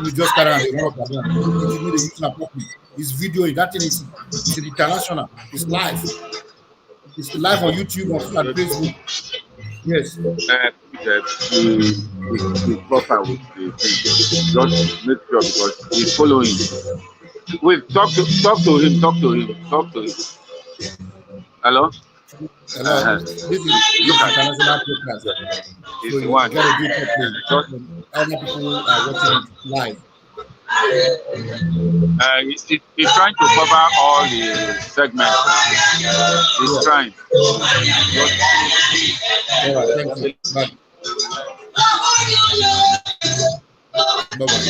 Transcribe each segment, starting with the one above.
You just carry on the work again. You need to use a properly. It's video. That thing is international. It's live. It's live on YouTube and Facebook. Yes. The proper with the thing. Just make sure because he's following. Wait, talk to him. Hello? Hello. This is international podcast. So you got to do it. Other people are watching it live. He's trying to cover all the segments. He's trying. All right, thank you. Bye. Bye-bye.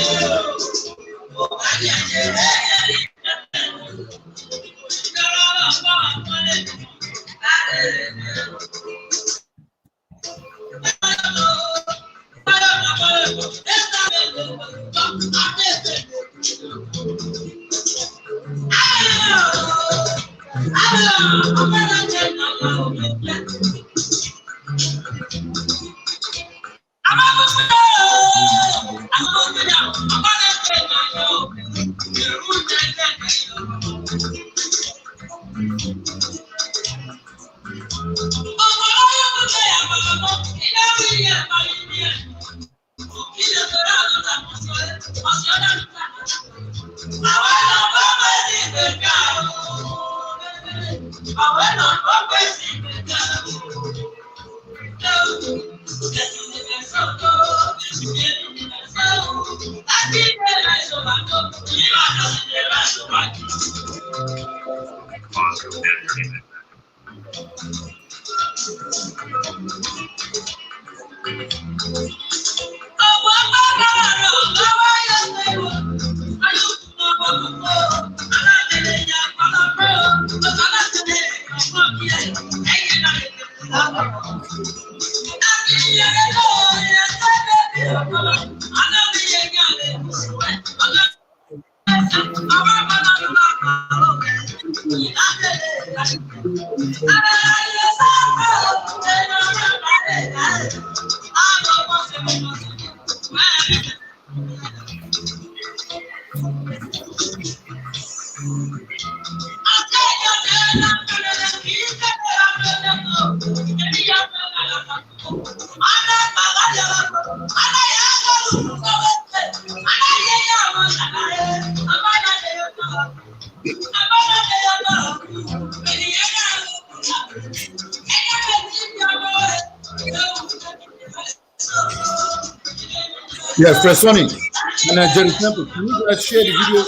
Yes, Fresh Sonny and Jerry Temple. Can you guys share the video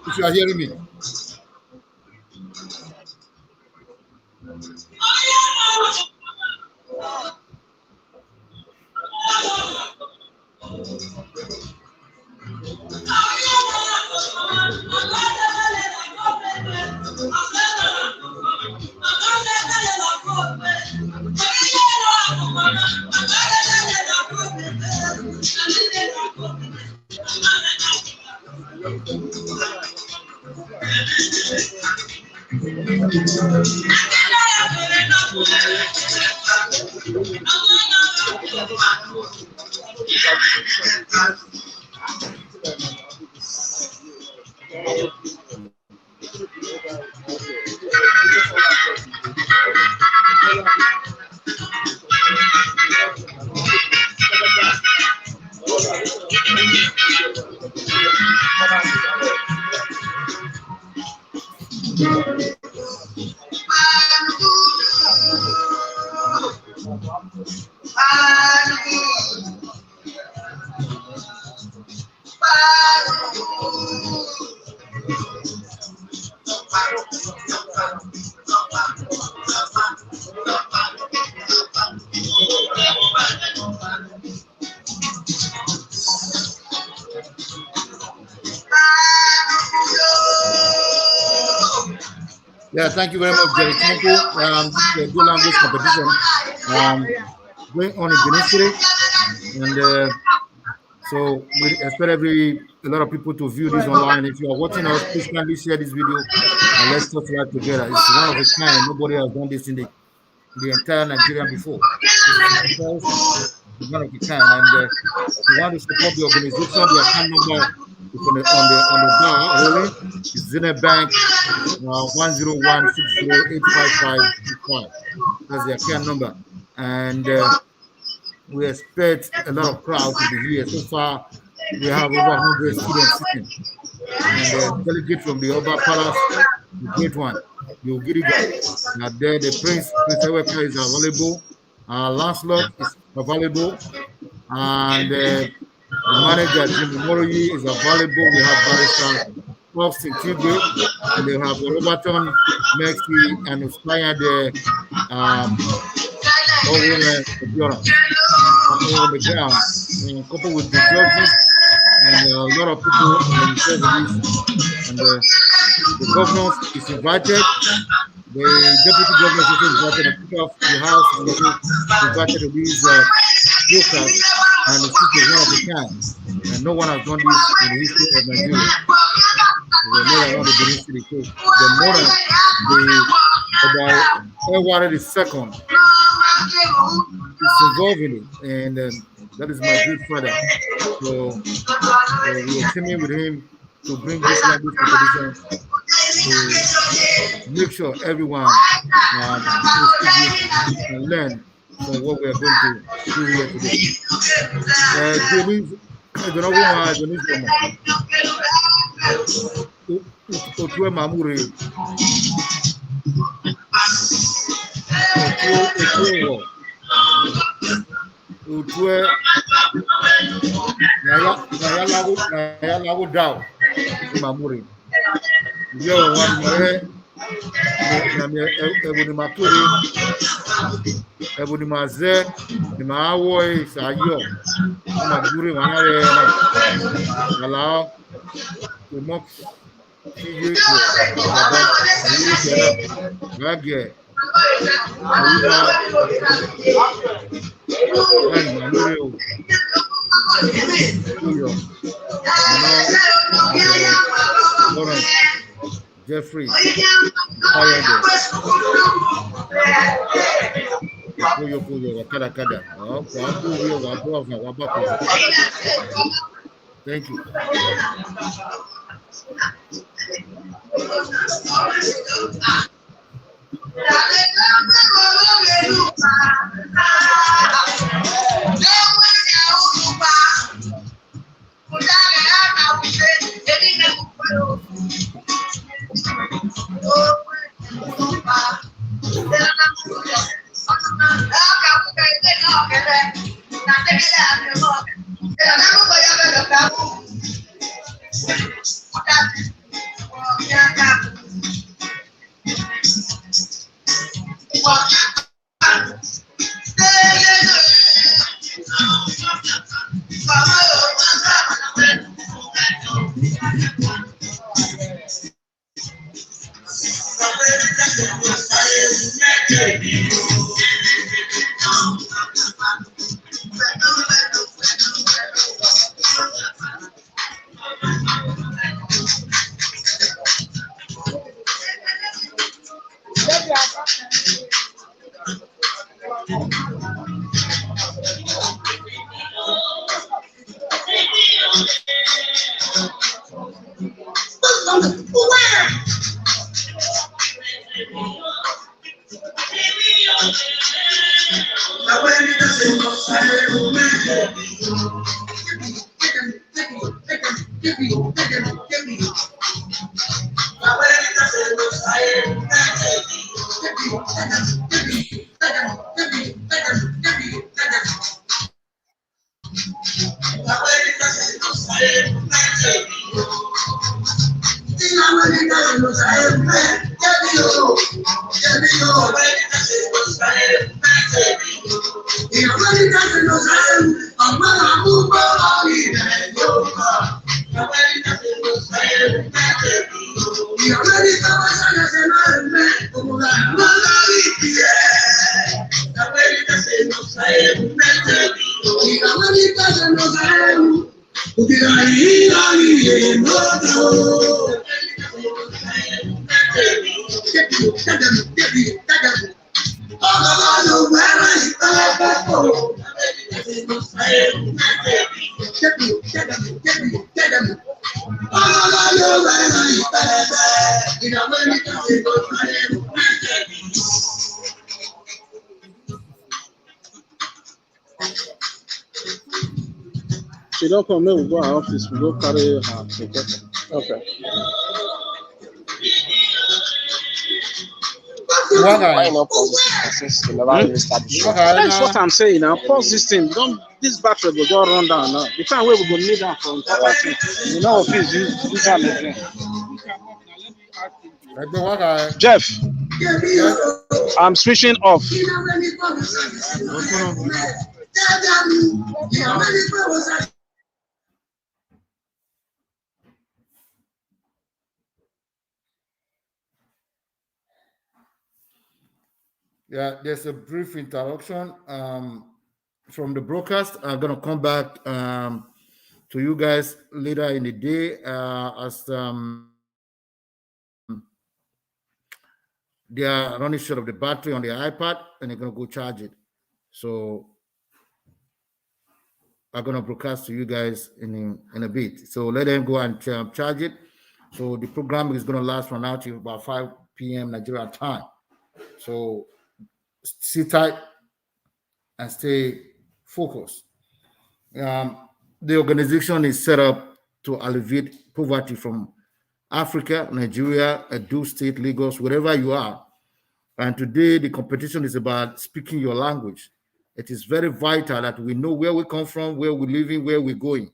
if you are hearing me? Yeah, thank you very much, Jerry. Thank you. This is a good language competition going on in Benin City, and so we expect a lot of people to view this online. If you are watching us, please kindly share this video and let's talk live together. It's one of a kind. Nobody has done this in the entire Nigeria before. This is the first one of a kind, and if you want to support the organization, the account number is on the bar. Holy is Zenith Bank 101608555. That's the account number, and we expect a lot of crowd to be here. So far, we have over 100 students sitting, and the delegate from the Oba Palace, the great one, the Ogiriga. Now there, the Prince Eweka is available. Lancelot is available, and the manager Jimmy Moroyi is available. We have Barrister Fox in Tigre, and they have Roberton, Mexi, and Uspaya there. On the ground, and coupled with the judges and a lot of people in the and the governor is invited. The deputy governor is also invited. The speaker of the house is also invited these jokers, and the speaker is one of the kind. And no one has done this in the history of Nigeria. The more around the Benin City, the more about Edward II is involved in it, and that is my good father. So we are teaming with him to bring this language competition to make sure everyone can learn from what we are going to do here today. Otue Mamure, Otue Nayalago Dow Mamure. Yo, one more. Ebony Maturi, Ebony Maze, the Maawoi, Sayo, Maguri, allow the mock Ragge, Jeffrey, thank you. She don't come, we'll go to our office, we'll go carry her. Okay. Why not pause this since the level will start the show? That's what I'm saying now. Pause this thing. This battery will go run down now. The time where we go need that for important thing. You know, please use that again. Jeff, I'm switching off. Yeah, there's a brief interruption from the broadcast. I'm going to come back to you guys later in the day as they are running short of the battery on the iPad and they're going to go charge it. So I'm going to broadcast to you guys in a bit. So let them go and charge it. So the program is going to last from now to about 5 p.m. Nigerian time. So sit tight and stay focused. The organization is set up to alleviate poverty from Africa, Nigeria, Edo State, Lagos, wherever you are. And today the competition is about speaking your language. It is very vital that we know where we come from, where we're living, where we're going.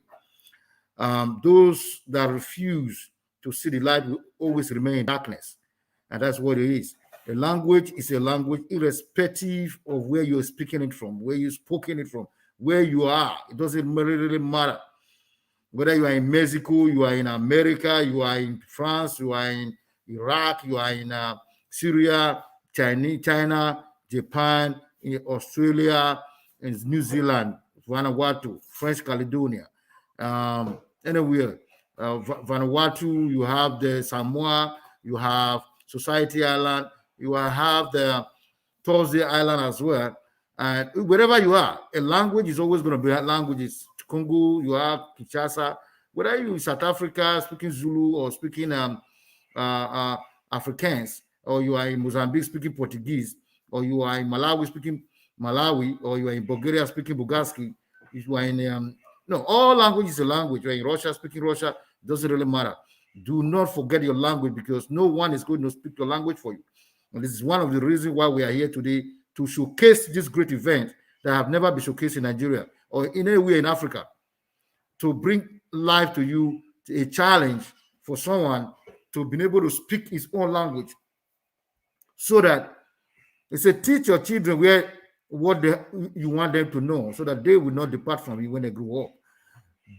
Those that refuse to see the light will always remain in darkness. And that's what it is. A language is a language irrespective of where you're speaking it from, where you're speaking it from, where you are. It doesn't really matter. Whether you are in Mexico, you are in America, you are in France, you are in Iraq, you are in Syria, China, Japan, in Australia, in New Zealand, Vanuatu, French Caledonia, anywhere. Vanuatu, you have the Samoa, you have Society Island, you have the Thursday Island as well. And wherever you are, a language is always going to be a language. Congo, you have Kinshasa, whether you're in South Africa speaking Zulu or speaking Afrikaans, or you are in Mozambique speaking Portuguese, or you are in Malawi speaking Malawi, or you are in Bulgaria speaking Bulgarski, if you are in, no, all language is a language. You're in Russia speaking Russia, doesn't really matter. Do not forget your language because no one is going to speak your language for you. And this is one of the reasons why we are here today to showcase this great event that have never been showcased in Nigeria or anywhere in Africa, to bring life to you, a challenge for someone to be able to speak his own language, so that it's a teach your children what you want them to know, so that they will not depart from you when they grow up.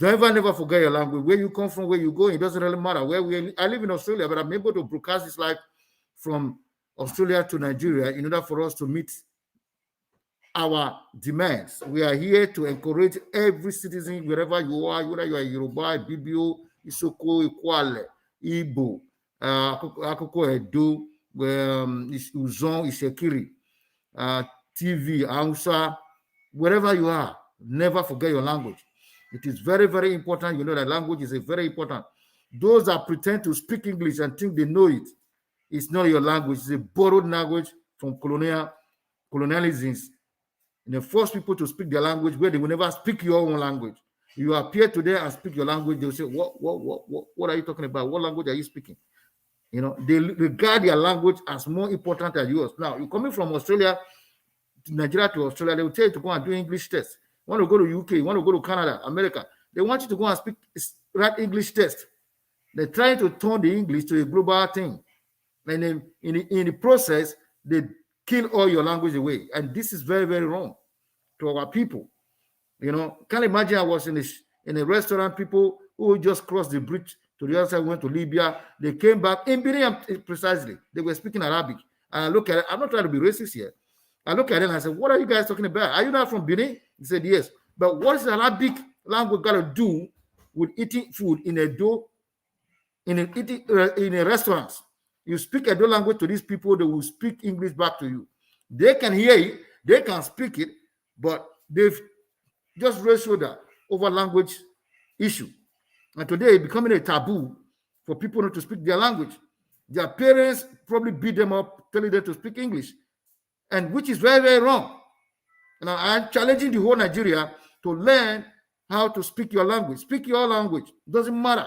Never forget your language, where you come from, where you go. It doesn't really matter. I live in Australia, but I'm able to broadcast this live from Australia to Nigeria in order for us to meet our demands. We are here to encourage every citizen, wherever you are, whether you are Yoruba, Bibio, Isoko, Ikwale, Igbo, Akoko Edo, Uzon, Ishekiri, TV, Hausa, wherever you are, never forget your language. It is very, very important. You know that language is very important. Those that pretend to speak English and think they know it, it's not your language. It's a borrowed language from colonialisms. And they force people to speak their language where they will never speak your own language. You appear today and speak your language, they'll say, what are you talking about? What language are you speaking? You know, they regard their language as more important than yours. Now, you're coming from Australia to Nigeria to Australia, they will tell you to go and do English tests. You want to go to UK, you want to go to Canada, America, they want you to go and write English test. They're trying to turn the English to a global thing. And then in the process, they kill all your language away. And this is very, very wrong to our people. You know, can't imagine I was in a restaurant, people who just crossed the bridge to the other side, went to Libya. They came back in Benin precisely. They were speaking Arabic. And I look at it, I'm not trying to be racist here. I look at it and I said, what are you guys talking about? Are you not from Benin? He said, yes. But what is Arabic language got to do with eating food in a restaurant? You speak Edo language to these people, they will speak English back to you. They can hear it, they can speak it, but they've just raised shoulder over language issue. And today it's becoming a taboo for people not to speak their language. Their parents probably beat them up, telling them to speak English, and which is very, very wrong. Now I'm challenging the whole Nigeria to learn how to speak your language. Speak your language. It doesn't matter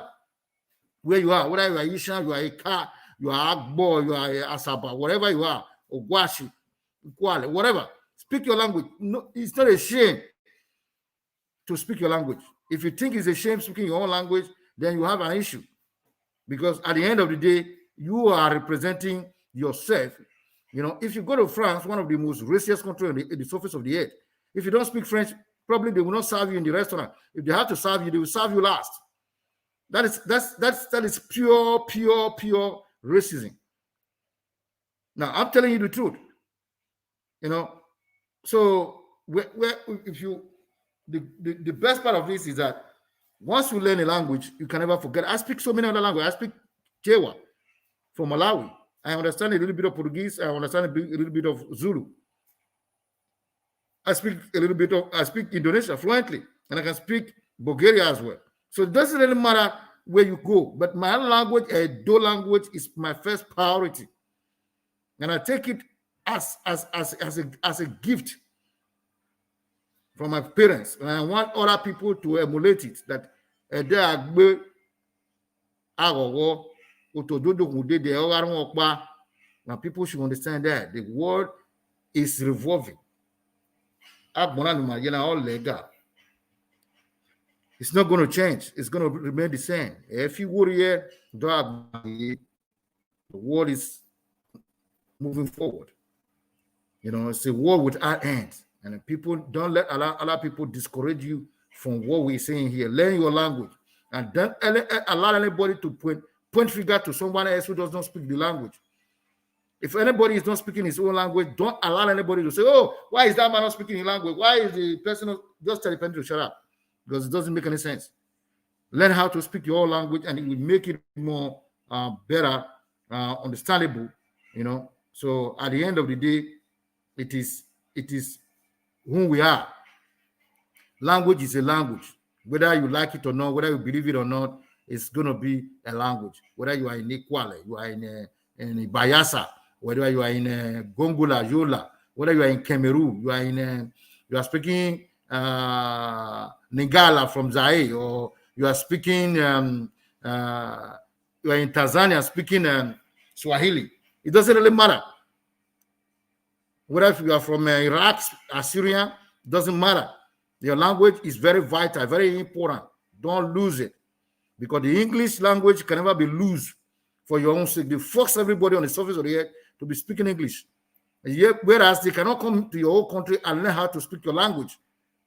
where you are, whether you are Ishan, you are a Ka, you are Agbo, you are a Asaba, whatever you are, or Gwashi, Kwale, whatever. Speak your language. No, it's not a shame to speak your language. If you think it's a shame speaking your own language, then you have an issue. Because at the end of the day, you are representing yourself. You know, if you go to France, one of the most racist countries on the surface of the earth, if you don't speak French, probably they will not serve you in the restaurant. If they have to serve you, they will serve you last. That is pure racism. Now I'm telling you the truth. You know, so if you the best part of this is that once you learn a language, you can never forget. I speak so many other languages. I speak Chewa from Malawi. I understand a little bit of Portuguese. I understand a little bit of Zulu. I speak Indonesia fluently, and I can speak Bulgaria as well. So it doesn't really matter where you go. But my language, Edo language, is my first priority, and I take it as a gift from my parents, and I want other people to emulate it. That now people should understand that the world is revolving. It's not going to change. It's going to remain the same. If you worry, the world is moving forward. You know, it's a war without end. And people don't let allow people discourage you from what we're saying here. Learn your language. And don't allow anybody to point finger to someone else who does not speak the language. If anybody is not speaking his own language, don't allow anybody to say, oh, why is that man not speaking his language? Why is the person not? Just tell the person to shut up, because it doesn't make any sense. Learn how to speak your own language, and it will make it more better, understandable, you know. So at the end of the day, it is who we are. Language is a language. Whether you like it or not, whether you believe it or not, it's going to be a language. Whether you are in Ekwale, you are in Bayelsa, whether you are in Gongola, Yola, whether you are in Cameroon, you are speaking Ningala from Zaire, or you are speaking, you are in Tanzania speaking Swahili. It doesn't really matter. Whether if you are from Iraq, Assyria, doesn't matter. Your language is very vital, very important. Don't lose it, because the English language can never be loose for your own sake. They force everybody on the surface of the earth to be speaking English. Whereas they cannot come to your own country and learn how to speak your language.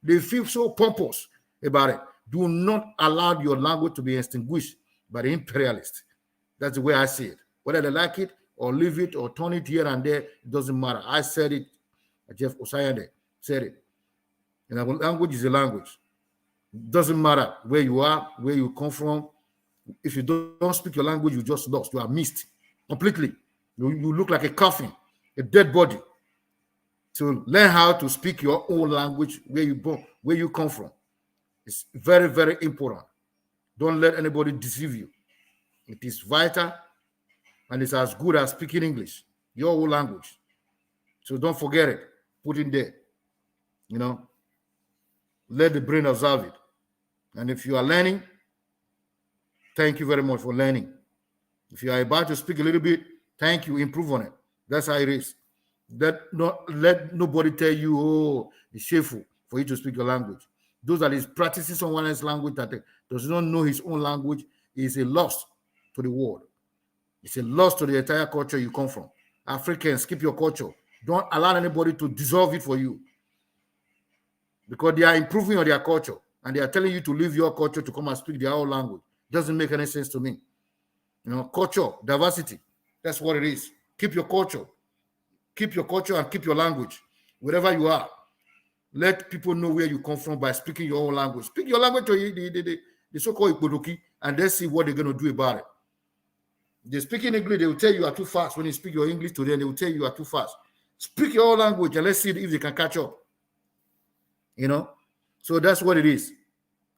They feel so pompous about it. Do not allow your language to be extinguished by the imperialists. That's the way I see it. Whether they like it or leave it or turn it here and there, it doesn't matter. I said it. Jeff Osayande said it. And language is a language. It doesn't matter where you are, where you come from. If you don't speak your language, you just lost. You are missed completely. You look like a coffin, a dead body. So learn how to speak your own language where you born, where you come from. It's very, very important. Don't let anybody deceive you. It is vital, and it's as good as speaking English, your own language. So don't forget it. Put it there. You know, let the brain observe it. And if you are learning, thank you very much for learning. If you are about to speak a little bit, thank you, improve on it. That's how it is. Let nobody tell you, oh, it's shameful for you to speak your language. Those that is practicing someone else's language that does not know his own language is a loss to the world. It's a loss to the entire culture you come from. Africans, keep your culture. Don't allow anybody to dissolve it for you. Because they are improving on their culture and they are telling you to leave your culture to come and speak their own language. Doesn't make any sense to me. Culture, diversity. That's what it is. Keep your culture. Keep your culture and keep your language. Wherever you are. Let people know where you come from by speaking your own language. Speak your language to the so-called Ipodoki, and then see what they're going to do about it. They speak in English, they will tell you are too fast. When you speak your English to them, they will tell you are too fast. Speak your own language and let's see if they can catch up. So that's what it is.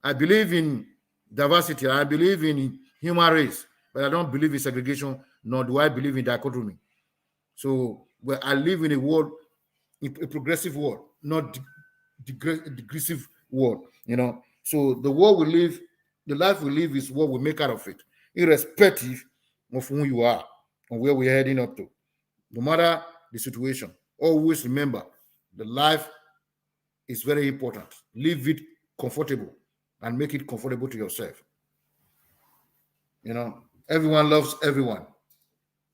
I believe in diversity. I believe in human race, but I don't believe in segregation, nor do I believe in dichotomy. So I live in a world, a progressive world, not digressive world, So the world we live, the life we live is what we make out of it, irrespective of who you are and where we're heading up to. No matter the situation, always remember the life is very important. Live it comfortable and make it comfortable to yourself. Everyone loves everyone.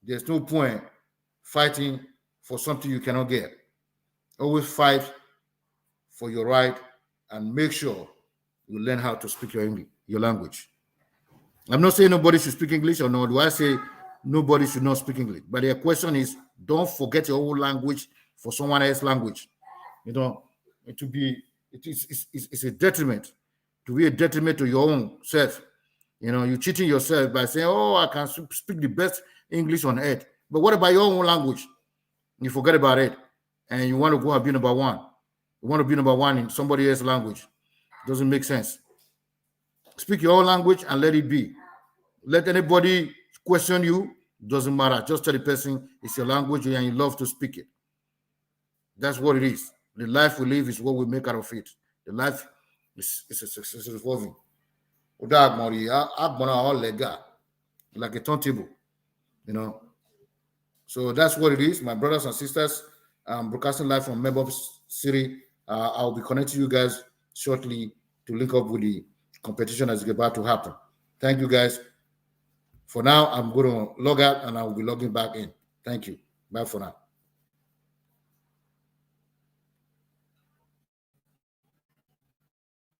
There's no point fighting for something you cannot get. Always fight for your right and make sure you learn how to speak your language. I'm not saying nobody should speak English, or no, do I say nobody should not speak English? But the question is, don't forget your own language for someone else's language. It's a detriment, to be a detriment to your own self. You're cheating yourself by saying, oh, I can speak the best English on earth. But what about your own language? You forget about it, and you want to go and be number one. You want to be number one in somebody else's language. It doesn't make sense. Speak your own language and let it be. Let anybody question you. Doesn't matter. Just tell the person it's your language and you love to speak it. That's what it is. The life we live is what we make out of it. The life is evolving. Like a turntable, So that's what it is, my brothers and sisters. I'm broadcasting live from Melbourne City. I'll be connecting you guys shortly to link up with the competition that's about to happen. Thank you guys. For now, I'm going to log out and I will be logging back in. Thank you. Bye for now.